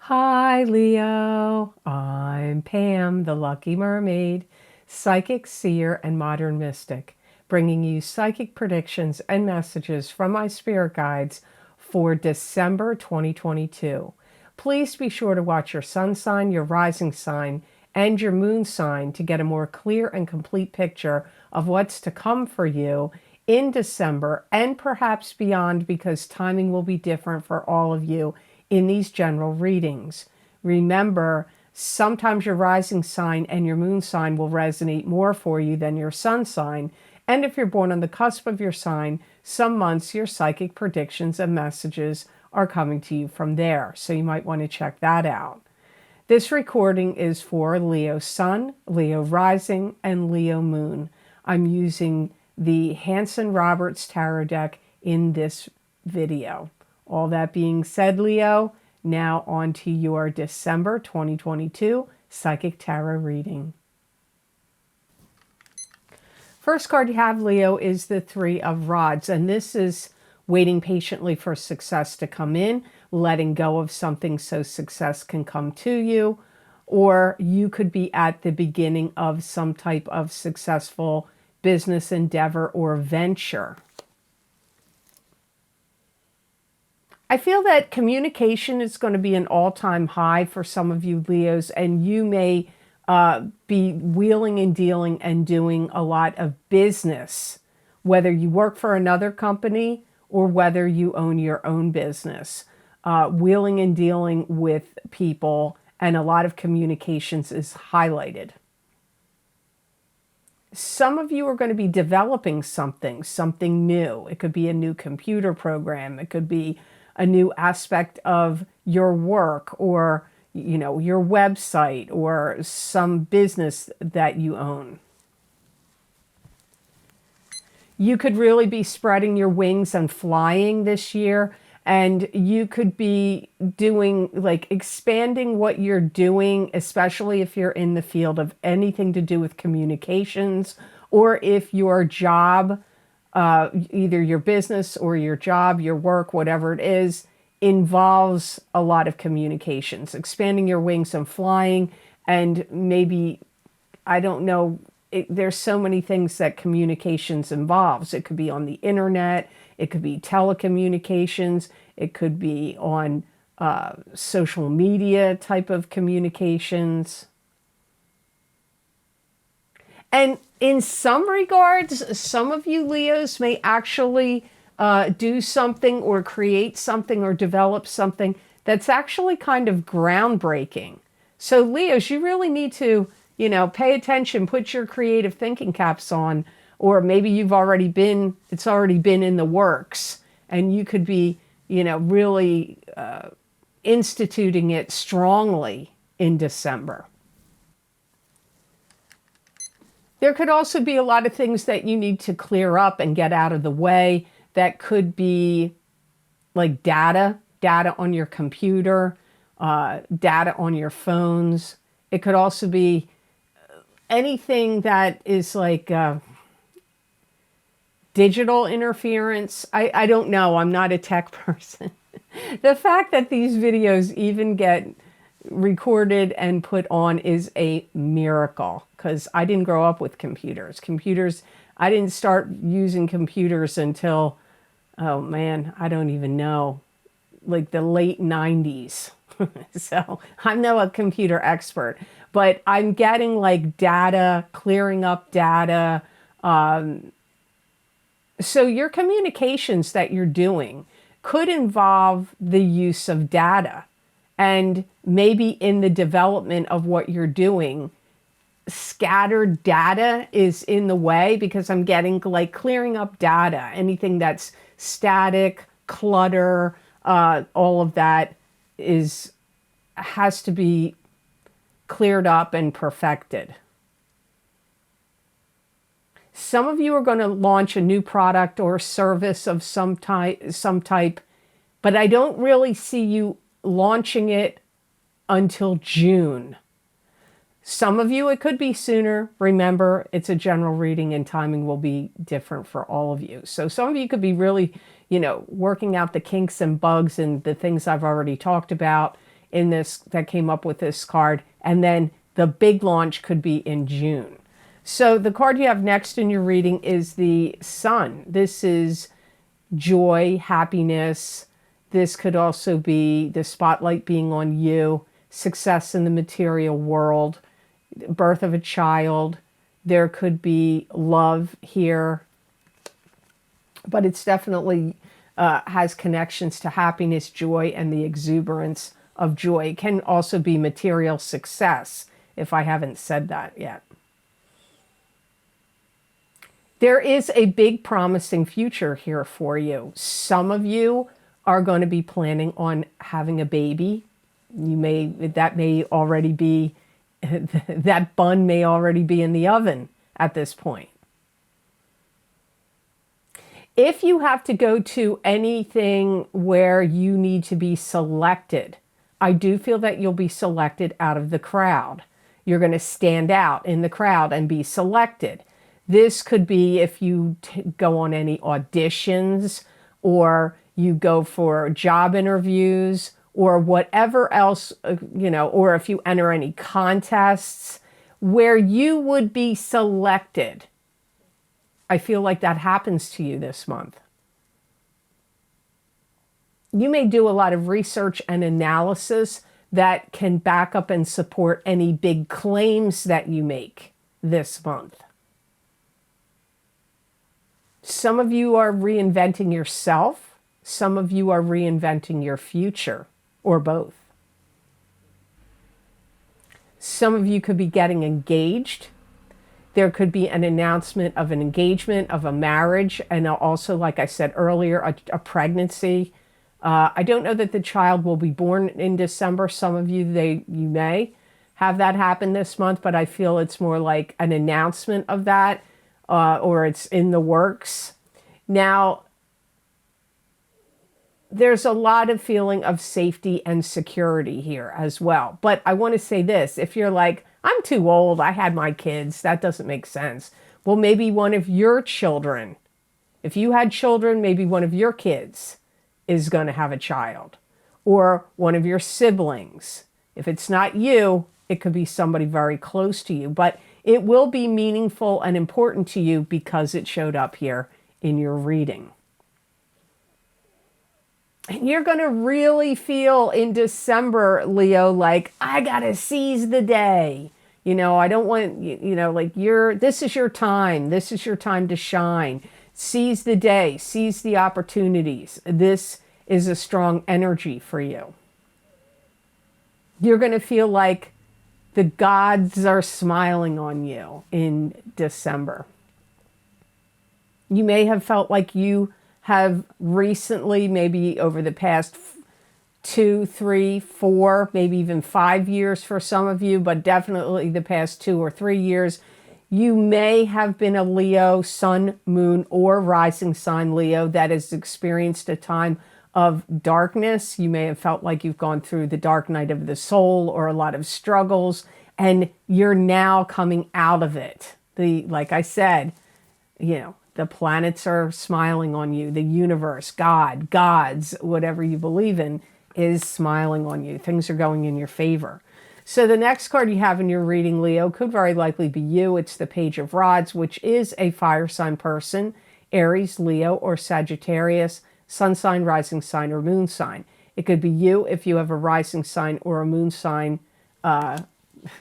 Hi, Leo. I'm Pam, the Lucky Mermaid, psychic, seer, and modern mystic, bringing you psychic predictions and messages from my spirit guides for December 2022. Please be sure to watch your sun sign, your rising sign, and your moon sign to get a more clear and complete picture of what's to come for you in December and perhaps beyond, because timing will be different for all of you in these general readings. Remember, sometimes your rising sign and your moon sign will resonate more for you than your sun sign. And if you're born on the cusp of your sign, some months your psychic predictions and messages are coming to you from there. So you might want to check that out. This recording is for Leo Sun, Leo Rising, and Leo Moon. I'm using the Hanson-Roberts Tarot deck in this video. All that being said, Leo, now on to your December 2022 Psychic Tarot reading. First card you have, Leo, is the Three of Rods, and this is waiting patiently for success to come in, letting go of something so success can come to you, or you could be at the beginning of some type of successful business endeavor or venture. I feel that communication is going to be an all-time high for some of you Leos, and you may be wheeling and dealing and doing a lot of business, whether you work for another company or whether you own your own business. Wheeling and dealing with people, and a lot of communications is highlighted. Some of you are going to be developing something new. It could be a new computer program. It could be a new aspect of your work, or, you know, your website, or some business that you own. You could really be spreading your wings and flying this year, and you could be doing, like, expanding what you're doing, especially if you're in the field of anything to do with communications, or if your job, either your business or your job, your work, whatever it is, involves a lot of communications, expanding your wings and flying. And maybe, I don't know, there's so many things that communications involves. It could be on the internet, it could be telecommunications, it could be on social media type of communications. And in some regards, some of you Leos may actually do something or create something or develop something that's actually kind of groundbreaking. So Leos, you really need to, you know, pay attention, put your creative thinking caps on, or maybe it's already been in the works, and you could be, you know, really instituting it strongly in December. There could also be a lot of things that you need to clear up and get out of the way. That could be like data on your computer, data on your phones. It could also be anything that is like digital interference. I don't know. I'm not a tech person. The fact that these videos even get recorded and put on is a miracle, because I didn't grow up with computers. I didn't start using computers until, oh man, I don't even know, like the late 90s. So I'm not a computer expert, but I'm getting like data, clearing up data. So your communications that you're doing could involve the use of data. And maybe in the development of what you're doing, scattered data is in the way, because I'm getting like clearing up data, anything that's static, clutter, all of that has to be cleared up and perfected. Some of you are going to launch a new product or service of some type, but I don't really see you launching it until June. Some of you, it could be sooner. Remember, it's a general reading and timing will be different for all of you. So some of you could be really, you know, working out the kinks and bugs and the things I've already talked about in this that came up with this card. And then the big launch could be in June. So the card you have next in your reading is the Sun. This is joy, happiness. This could also be the spotlight being on you, success in the material world, birth of a child. There could be love here, but it's definitely has connections to happiness, joy, and the exuberance of joy. It can also be material success, if I haven't said that yet. There is a big promising future here for you. Some of you are going to be planning on having a baby. That may already be, that bun may already be in the oven at this point. If you have to go to anything where you need to be selected, I do feel that you'll be selected out of the crowd. You're going to stand out in the crowd and be selected. This could be if you go on any auditions, or you go for job interviews, or whatever else, or if you enter any contests where you would be selected. I feel like that happens to you this month. You may do a lot of research and analysis that can back up and support any big claims that you make this month. Some of you are reinventing yourself. Some of you are reinventing your future, or both. Some of you could be getting engaged. There could be an announcement of an engagement, of a marriage, and also, like I said earlier, a pregnancy. I don't know that the child will be born in December. Some of you, you may have that happen this month, but I feel it's more like an announcement of that, or it's in the works. Now, there's a lot of feeling of safety and security here as well. But I want to say this, if you're like, I'm too old, I had my kids, that doesn't make sense. Well, maybe one of your children, if you had children, maybe one of your kids is going to have a child, or one of your siblings. If it's not you, it could be somebody very close to you, but it will be meaningful and important to you because it showed up here in your reading. And you're going to really feel in December, Leo, like, I got to seize the day. I don't want, like this is your time. This is your time to shine. Seize the day, seize the opportunities. This is a strong energy for you. You're going to feel like the gods are smiling on you in December. You may have felt like you have recently, maybe over the past 2, 3, 4, maybe even 5 years for some of you, but definitely the past 2 or 3 years, you may have been a Leo, sun, moon, or rising sign Leo that has experienced a time of darkness. You may have felt like you've gone through the dark night of the soul or a lot of struggles, and you're now coming out of it. Like I said, the planets are smiling on you. The universe, God, gods, whatever you believe in, is smiling on you. Things are going in your favor. So the next card you have in your reading, Leo, could very likely be you. It's the Page of Rods, which is a fire sign person, Aries, Leo, or Sagittarius, sun sign, rising sign, or moon sign. It could be you if you have a rising sign or a moon sign. What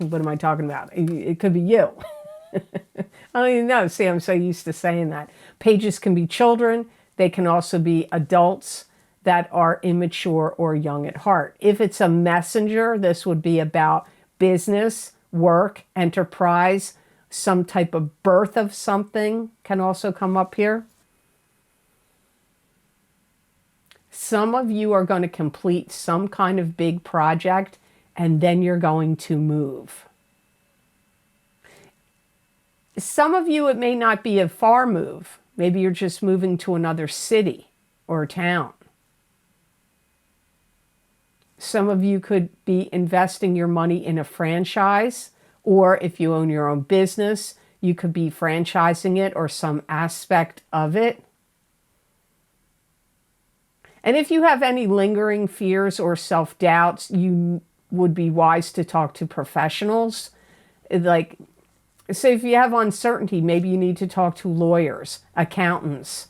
am I talking about? It could be you. I don't even know. See, I'm so used to saying that. Pages can be children. They can also be adults that are immature or young at heart. If it's a messenger, this would be about business, work, enterprise, some type of birth of something can also come up here. Some of you are going to complete some kind of big project, and then you're going to move. Some of you, it may not be a far move. Maybe you're just moving to another city or town. Some of you could be investing your money in a franchise, or if you own your own business, you could be franchising it or some aspect of it. And if you have any lingering fears or self-doubts, you would be wise to talk to professionals. Like, so if you have uncertainty, maybe you need to talk to lawyers, accountants.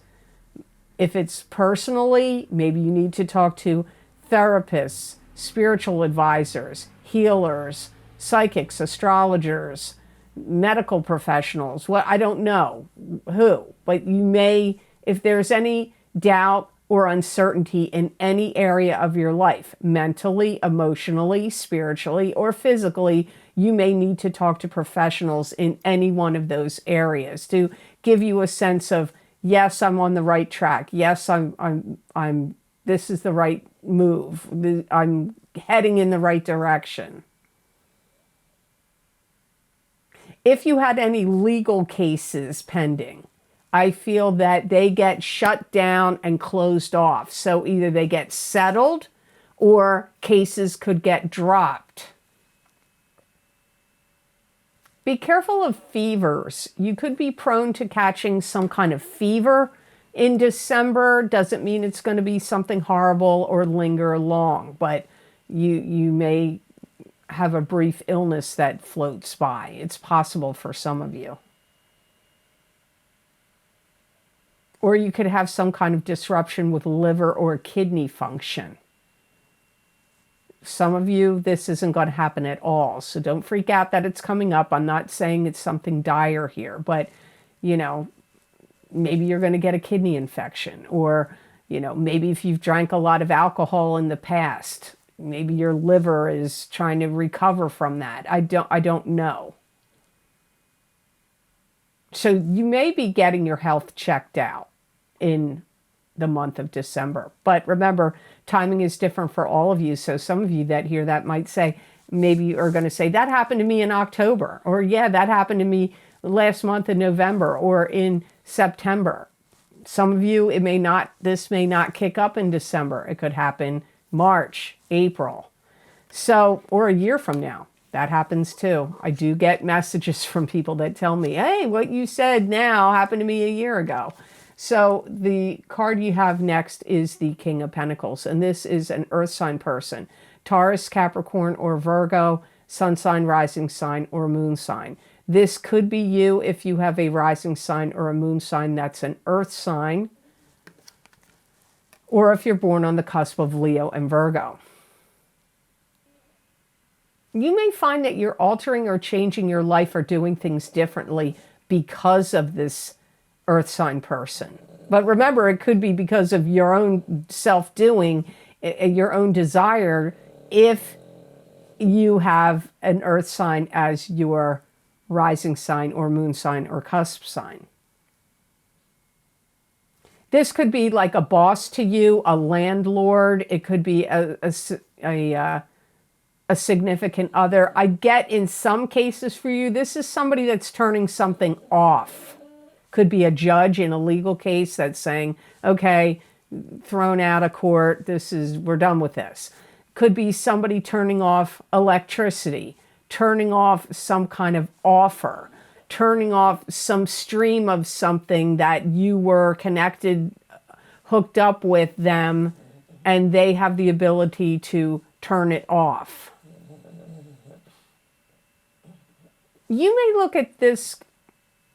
If it's personally, maybe you need to talk to therapists, spiritual advisors, healers, psychics, astrologers, medical professionals. What, I don't know who, but you may, if there's any doubt or uncertainty in any area of your life, mentally, emotionally, spiritually, or physically, you may need to talk to professionals in any one of those areas to give you a sense of, yes, I'm on the right track. Yes, I'm this is the right move. I'm heading in the right direction. If you had any legal cases pending, I feel that they get shut down and closed off. So either they get settled or cases could get dropped. Be careful of fevers. You could be prone to catching some kind of fever in December. Doesn't mean it's going to be something horrible or linger long, but you may have a brief illness that floats by. It's possible for some of you. Or you could have some kind of disruption with liver or kidney function. Some of you, this isn't going to happen at all. So don't freak out that it's coming up. I'm not saying it's something dire here, but, you know, maybe you're going to get a kidney infection. Or, you know, maybe if you've drank a lot of alcohol in the past, maybe your liver is trying to recover from that. I don't know. So you may be getting your health checked out in the month of December. But remember, timing is different for all of you. So some of you that hear that might say, maybe you are going to say, that happened to me in October. Or yeah, that happened to me last month in November or in September. Some of you, this may not kick up in December. It could happen March, April. So, or a year from now. That happens too. I do get messages from people that tell me, hey, what you said now happened to me a year ago. So the card you have next is the King of Pentacles, and this is an earth sign person. Taurus, Capricorn, or Virgo, sun sign, rising sign, or moon sign. This could be you if you have a rising sign or a moon sign that's an earth sign, or if you're born on the cusp of Leo and Virgo. You may find that you're altering or changing your life or doing things differently because of this earth sign person. But remember, it could be because of your own self-doing, your own desire, if you have an earth sign as your rising sign or moon sign or cusp sign. This could be like a boss to you, a landlord. It could be a significant other. I get in some cases for you, this is somebody that's turning something off. Could be a judge in a legal case that's saying, okay, thrown out of court, we're done with this. Could be somebody turning off electricity, turning off some kind of offer, turning off some stream of something that you were connected, hooked up with them, and they have the ability to turn it off. You may look at this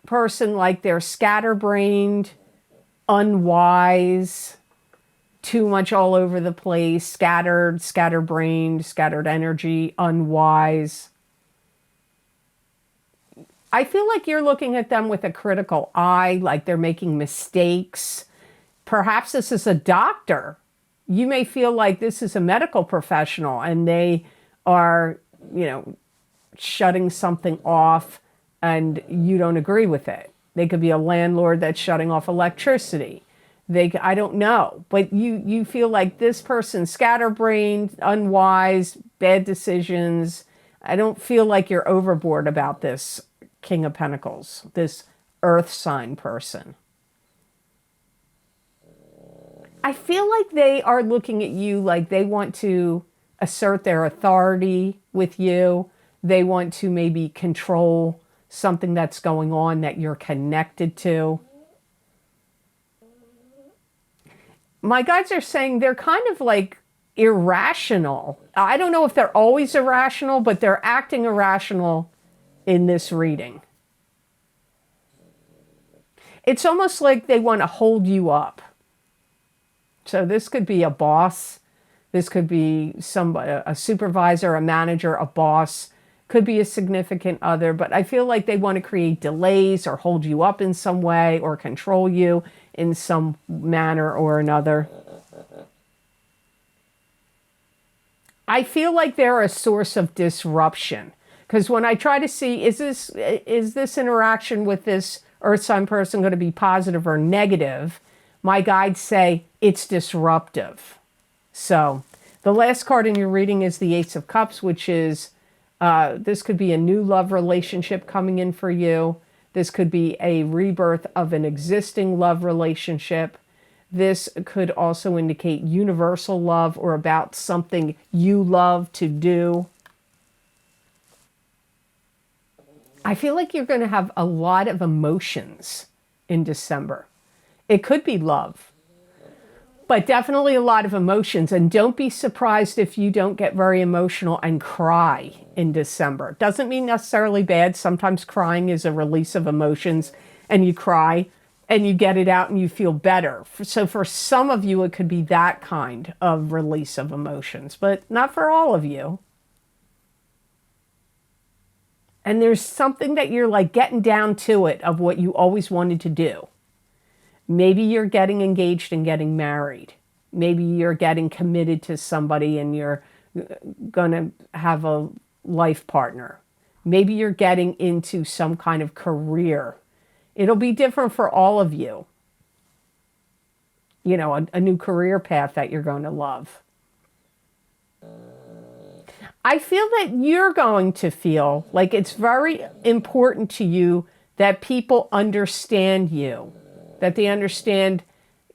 person like they're scatterbrained, unwise, too much all over the place, scatterbrained, scattered energy, unwise. I feel like you're looking at them with a critical eye, like they're making mistakes. Perhaps this is a doctor. You may feel like this is a medical professional and they are, shutting something off and you don't agree with it. They could be a landlord that's shutting off electricity. I don't know, but you feel like this person's scatterbrained, unwise, bad decisions. I don't feel like you're overboard about this King of Pentacles, this earth sign person. I feel like they are looking at you like they want to assert their authority with you. They want to maybe control something that's going on that you're connected to. my guides are saying they're kind of like irrational. I don't know if they're always irrational, but they're acting irrational in this reading. It's almost like they want to hold you up. So this could be a boss. This could be somebody, a supervisor, a manager, a boss. Could be a significant other. But I feel like they want to create delays or hold you up in some way or control you in some manner or another. I feel like they're a source of disruption. Because when I try to see, is this interaction with this Earth sign person going to be positive or negative, my guides say it's disruptive. So the last card in your reading is the Ace of Cups, which is, this could be a new love relationship coming in for you. This could be a rebirth of an existing love relationship. This could also indicate universal love or about something you love to do. I feel like you're going to have a lot of emotions in December. It could be love, but definitely a lot of emotions. And don't be surprised if you don't get very emotional and cry in December. Doesn't mean necessarily bad. Sometimes crying is a release of emotions, and you cry and you get it out and you feel better. So for some of you, it could be that kind of release of emotions, but not for all of you. And there's something that you're like getting down to it of what you always wanted to do. Maybe you're getting engaged and getting married. Maybe you're getting committed to somebody and you're going to have a life partner. Maybe you're getting into some kind of career. It'll be different for all of you. You know, a new career path that you're going to love. I feel that you're going to feel like it's very important to you that people understand you, that they understand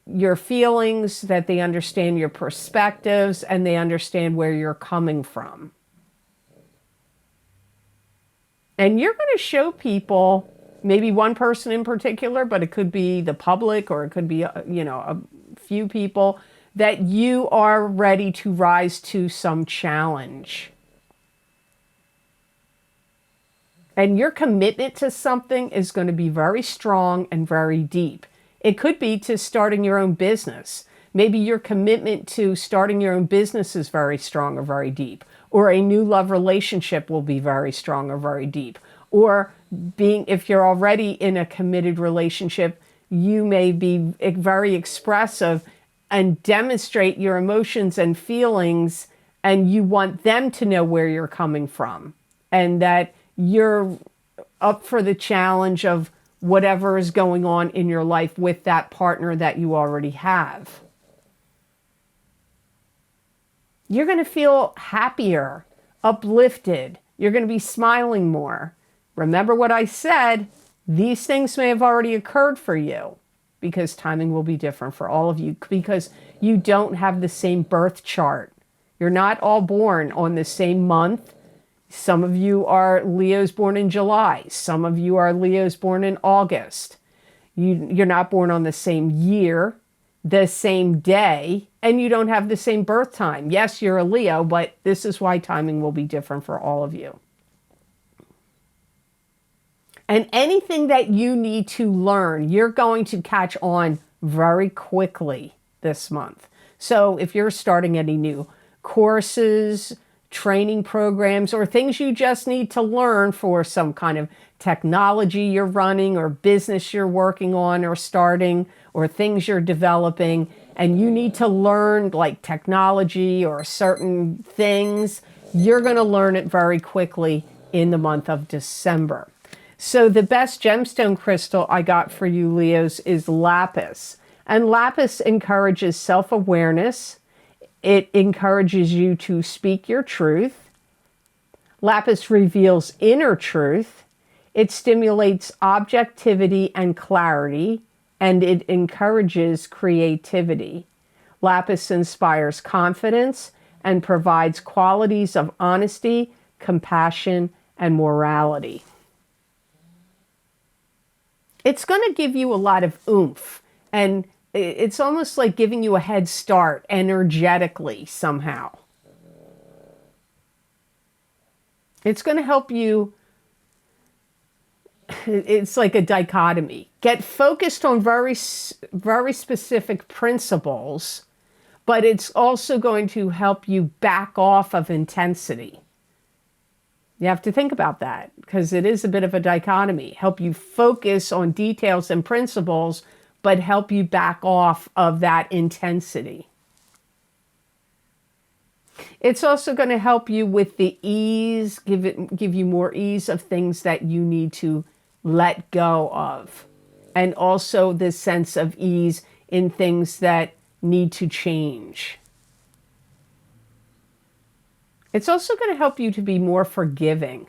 your feelings, that they understand your perspectives, and they understand where you're coming from. And you're going to show people, maybe one person in particular, but it could be the public or it could be, a few people, that you are ready to rise to some challenge. And your commitment to something is going to be very strong and very deep. It could be to starting your own business. Maybe your commitment to starting your own business is very strong or very deep. Or a new love relationship will be very strong or very deep. Or if you're already in a committed relationship, you may be very expressive and demonstrate your emotions and feelings, and you want them to know where you're coming from. And that you're up for the challenge of whatever is going on in your life with that partner that you already have. You're going to feel happier, uplifted. You're going to be smiling more. Remember what I said, these things may have already occurred for you because timing will be different for all of you because you don't have the same birth chart. You're not all born on the same month. Some of you are Leos born in July. Some of you are Leos born in August. You're not born on the same year, the same day, and you don't have the same birth time. Yes, you're a Leo, but this is why timing will be different for all of you. And anything that you need to learn, you're going to catch on very quickly this month. So if you're starting any new courses, training programs, or things you just need to learn for some kind of technology you're running or business you're working on or starting or things you're developing, and you need to learn like technology or certain things, you're going to learn it very quickly in the month of December. So the best gemstone crystal I got for you, Leos, is lapis. And lapis encourages self-awareness. It encourages you to speak your truth. Lapis reveals inner truth. It stimulates objectivity and clarity, and it encourages creativity. Lapis inspires confidence and provides qualities of honesty, compassion, and morality. It's going to give you a lot of oomph and it's almost like giving you a head start energetically somehow. It's going to help you. It's like a dichotomy. Get focused on very specific principles, but it's also going to help you back off of intensity. You have to think about that because it is a bit of a dichotomy. Help you focus on details and principles, but help you back off of that intensity. It's also going to help you with the ease, give you more ease of things that you need to let go of. And also this sense of ease in things that need to change. It's also going to help you to be more forgiving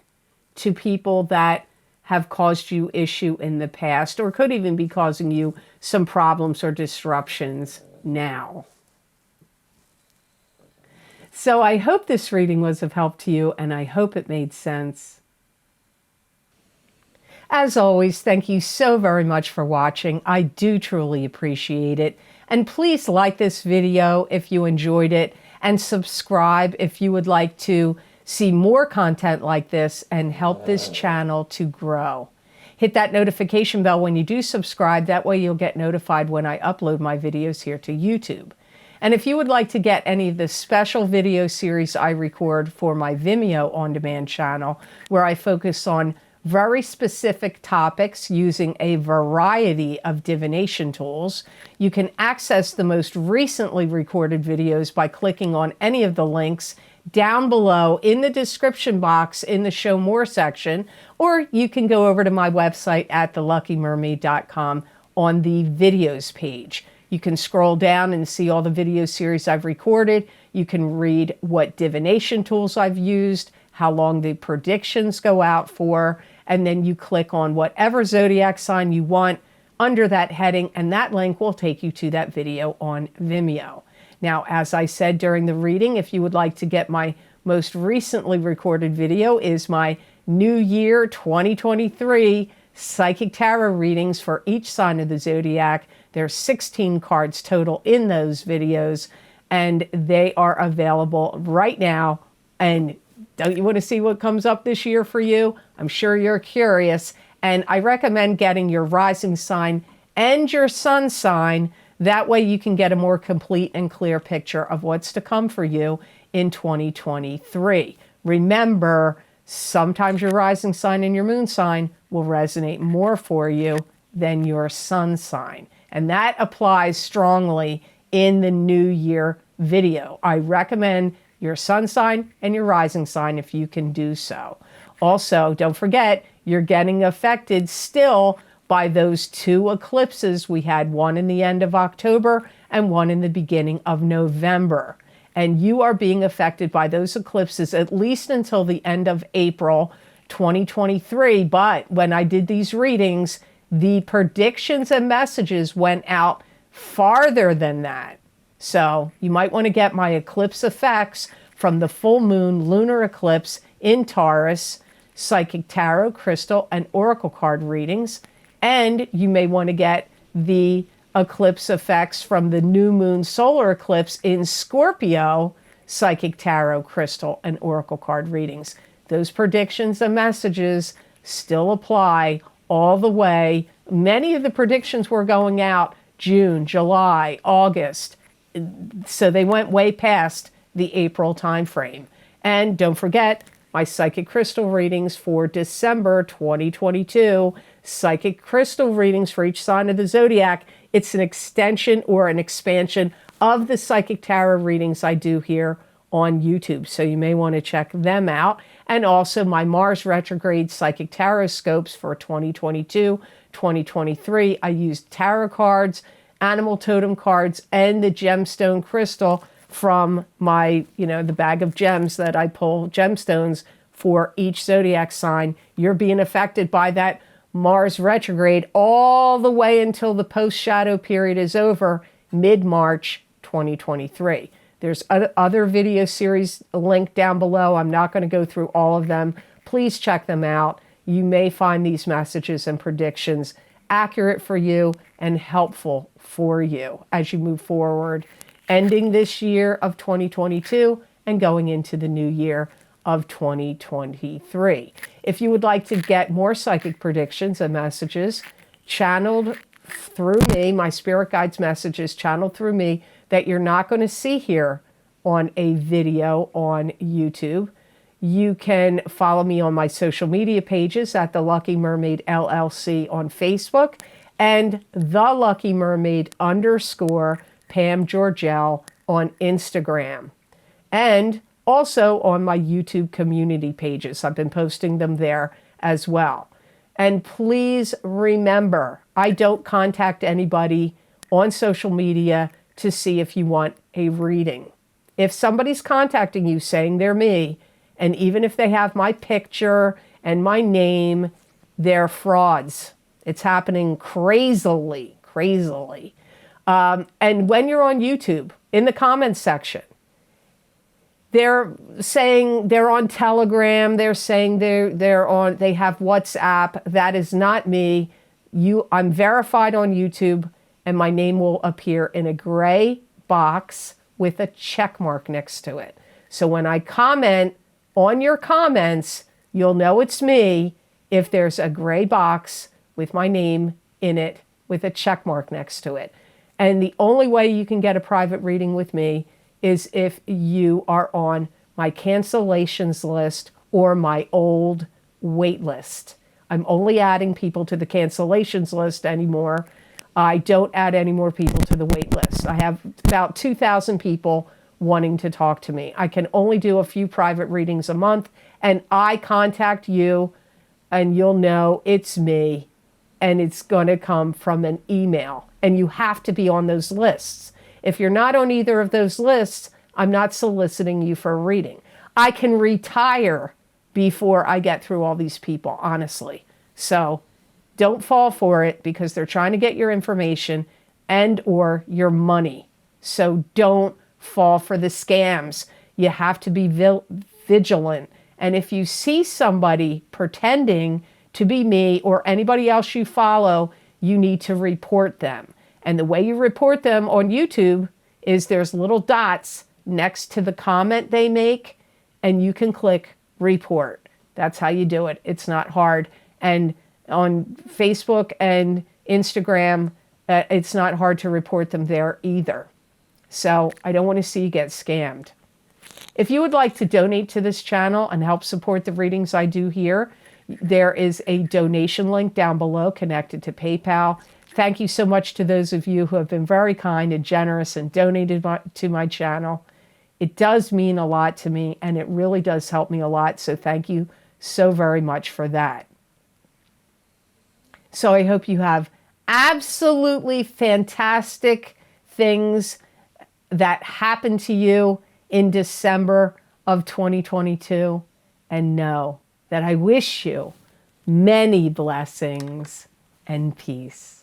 to people that have caused you issue in the past or could even be causing you some problems or disruptions now. So I hope this reading was of help to you, and I hope it made sense. As always, thank you so very much for watching. I do truly appreciate it. And please like this video if you enjoyed it, and subscribe if you would like to see more content like this and help this channel to grow. Hit that notification bell when you do subscribe. That way you'll get notified when I upload my videos here to YouTube. And if you would like to get any of the special video series I record for my Vimeo on-demand channel, where I focus on very specific topics using a variety of divination tools, you can access the most recently recorded videos by clicking on any of the links down below in the description box in the Show More section, or you can go over to my website at theluckymermaid.com on the videos page. You can scroll down and see all the video series I've recorded. You can read what divination tools I've used, how long the predictions go out for, and then you click on whatever zodiac sign you want under that heading, and that link will take you to that video on Vimeo. Now, as I said during the reading, if you would like to get my most recently recorded video, is my New Year 2023 Psychic Tarot readings for each sign of the zodiac. There's 16 cards total in those videos, and they are available right now. And don't you want to see what comes up this year for you? I'm sure you're curious. And I recommend getting your rising sign and your sun sign. That way you can get a more complete and clear picture of what's to come for you in 2023. Remember, sometimes your rising sign and your moon sign will resonate more for you than your sun sign. And that applies strongly in the New Year video. I recommend your sun sign and your rising sign if you can do so. Also, don't forget, you're getting affected still by those two eclipses. We had one in the end of October and one in the beginning of November. And you are being affected by those eclipses at least until the end of April 2023. But when I did these readings, the predictions and messages went out farther than that. So you might want to get my eclipse effects from the full moon lunar eclipse in Taurus, psychic tarot, crystal, and oracle card readings. And you may want to get the eclipse effects from the new moon solar eclipse in Scorpio, psychic tarot, crystal, and oracle card readings. Those predictions and messages still apply all the way. Many of the predictions were going out June, July, August. So they went way past the April timeframe. And don't forget my psychic crystal readings for December 2022. Psychic crystal readings for each sign of the zodiac. It's an extension or an expansion of the psychic tarot readings I do here on YouTube. So you may want to check them out. And also my Mars retrograde psychic tarot scopes for 2022, 2023. I used tarot cards, animal totem cards, and the gemstone crystal from my, the bag of gems that I pull gemstones for each zodiac sign. You're being affected by that Mars retrograde all the way until the post-shadow period is over, mid-March 2023. There's other video series linked down below. I'm not going to go through all of them. Please check them out. You may find these messages and predictions accurate for you and helpful for you as you move forward, ending this year of 2022 and going into the new year of 2023. If you would like to get more psychic predictions and messages channeled through me, my spirit guides messages channeled through me that you're not going to see here on a video on YouTube, you can follow me on my social media pages at The Lucky Mermaid LLC on Facebook and The Lucky Mermaid _ Pam Georgel on Instagram. And also on my YouTube community pages. I've been posting them there as well. And please remember, I don't contact anybody on social media to see if you want a reading. If somebody's contacting you saying they're me, and even if they have my picture and my name, they're frauds. It's happening crazily. And when you're on YouTube, in the comments section, they're saying they're on Telegram, they're saying they have WhatsApp. That is not me. I'm verified on YouTube, and my name will appear in a gray box with a check mark next to it. So when I comment on your comments, you'll know it's me if there's a gray box with my name in it with a check mark next to it. And the only way you can get a private reading with me is if you are on my cancellations list or my old wait list. I'm only adding people to the cancellations list anymore. I don't add any more people to the wait list. I have about 2,000 people wanting to talk to me. I can only do a few private readings a month, and I contact you, and you'll know it's me, and it's going to come from an email. And you have to be on those lists. If you're not on either of those lists, I'm not soliciting you for a reading. I can retire before I get through all these people, honestly. So don't fall for it, because they're trying to get your information and or your money. So don't fall for the scams. You have to be vigilant. And if you see somebody pretending to be me or anybody else you follow, you need to report them. And the way you report them on YouTube is there's little dots next to the comment they make, and you can click report. That's how you do it. It's not hard. And on Facebook and Instagram, it's not hard to report them there either. So I don't want to see you get scammed. If you would like to donate to this channel and help support the readings I do here, there is a donation link down below connected to PayPal. Thank you so much to those of you who have been very kind and generous and donated to my channel. It does mean a lot to me, and it really does help me a lot. So thank you so very much for that. So I hope you have absolutely fantastic things that happen to you in December of 2022. And know that I wish you many blessings and peace.